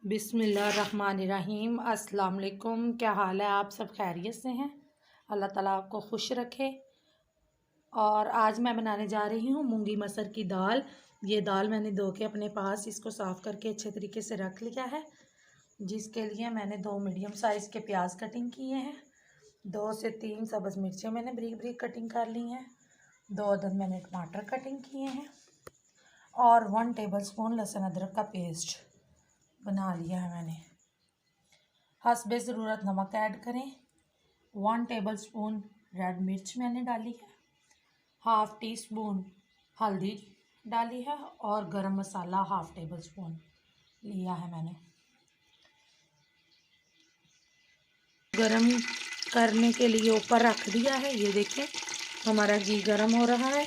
बिस्मिल्लाहिर्रहमानिर्रहीम। अस्सलाम वालेकुम। क्या हाल है? आप सब खैरियत से हैं? अल्लाह ताला आपको खुश रखे। और आज मैं बनाने जा रही हूँ मूंगी मसर की दाल। ये दाल मैंने धो के अपने पास इसको साफ़ करके अच्छे तरीके से रख लिया है, जिसके लिए मैंने 2 मीडियम साइज़ के प्याज कटिंग किए हैं, 2 से 3 सब्ज़ मिर्चें मैंने बारीक बारीक कटिंग कर ली हैं, 2 अदद मैंने टमाटर कटिंग किए हैं और 1 टेबलस्पून लहसुन अदरक का पेस्ट बना लिया है मैंने। हस्बे ज़रूरत नमक ऐड करें। 1 टेबलस्पून रेड मिर्च मैंने डाली है, हाफ़ टी स्पून हल्दी डाली है और गरम मसाला हाफ़ टेबल स्पून लिया है मैंने। गरम करने के लिए ऊपर रख दिया है। ये देखें हमारा घी गरम हो रहा है।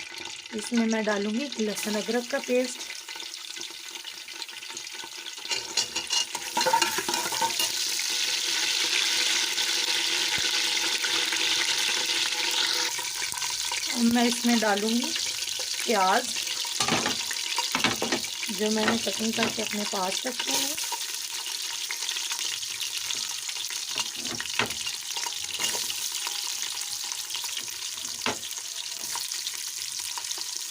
इसमें मैं डालूँगी लहसुन अदरक का पेस्ट। मैं इसमें डालूँगी प्याज जो मैंने कटिंग करके अपने पास रखे हैं।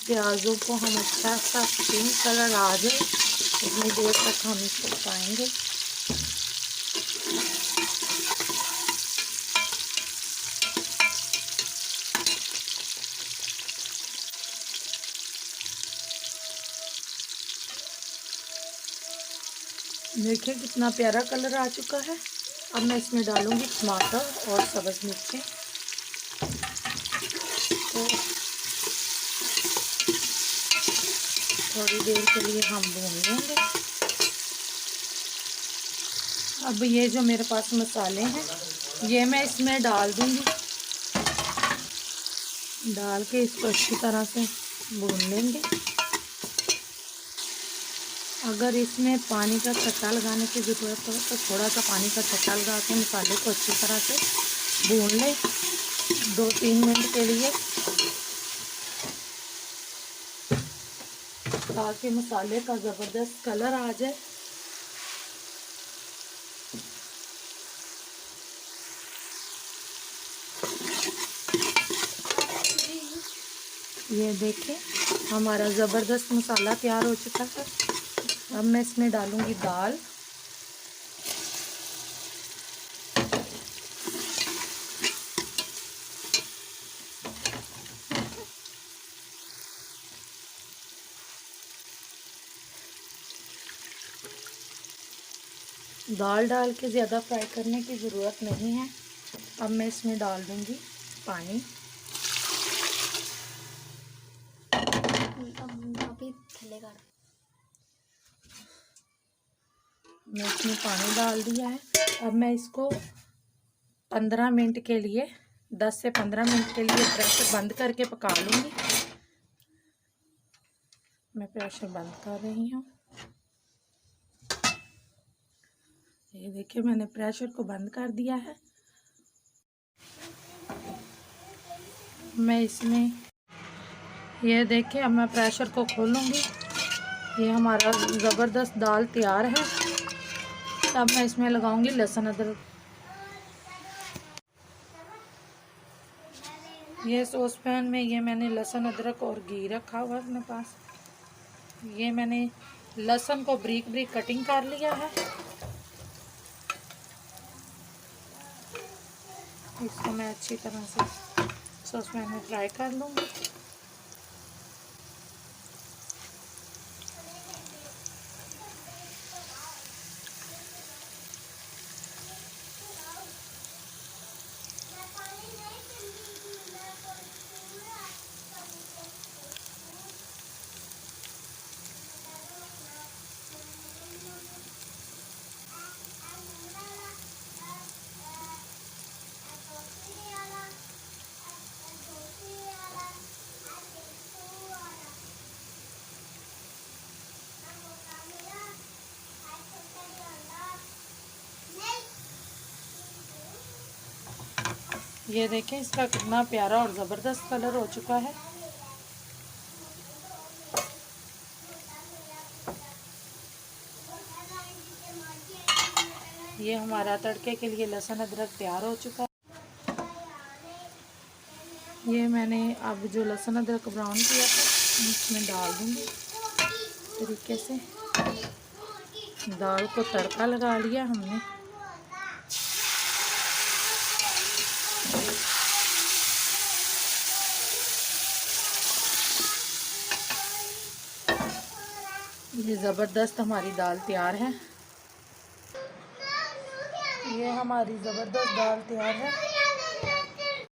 प्याज़ों को हम अच्छा सा पिंक कलर आ जाए इतनी देर तक हम इसको पकाएंगे। देखिए कितना प्यारा कलर आ चुका है। अब मैं इसमें डालूंगी टमाटर और सब्ज़ मिर्चें। तो थोड़ी देर के लिए हम भून लेंगे। अब ये जो मेरे पास मसाले हैं ये मैं इसमें डाल दूंगी। डाल के इसको अच्छी तरह से भून लेंगे। अगर इसमें पानी का छट्टा लगाने की ज़रूरत हो तो थोड़ा सा पानी का छट्टा लगा के मसाले को अच्छी तरह से भून लें 2-3 मिनट के लिए, ताकि मसाले का ज़बरदस्त कलर आ जाए। ये देखें हमारा ज़बरदस्त मसाला तैयार हो चुका है। अब मैं इसमें डालूंगी दाल। दाल डाल के ज़्यादा फ्राई करने की ज़रूरत नहीं है। अब मैं इसमें डाल दूंगी पानी। मैं इसमें पानी डाल दिया है। अब मैं इसको 15 मिनट के लिए 10 से 15 मिनट के लिए प्रेशर बंद करके पका लूँगी। मैं प्रेशर बंद कर रही हूँ। ये देखिए मैंने प्रेशर को बंद कर दिया है। मैं इसमें ये देखिए अब मैं प्रेशर को खोलूँगी। ये हमारा ज़बरदस्त दाल तैयार है। अब मैं इसमें लगाऊंगी लहसुन अदरक। ये सॉस पैन में ये मैंने लहसुन अदरक और घी रखा हुआ है अपने पास। ये मैंने लहसुन को बारीक बारीक कटिंग कर लिया है। इसको मैं अच्छी तरह से सॉस पैन में फ्राई कर लूँगी। ये देखें इसका कितना प्यारा और ज़बरदस्त कलर हो चुका है। ये हमारा तड़के के लिए लहसुन अदरक तैयार हो चुका है। ये मैंने अब जो लहसुन अदरक ब्राउन किया था इसमें डाल दूँगी। तरीके से दाल को तड़का लगा लिया हमने। ये ज़बरदस्त हमारी दाल तैयार है। ये हमारी ज़बरदस्त दाल तैयार है।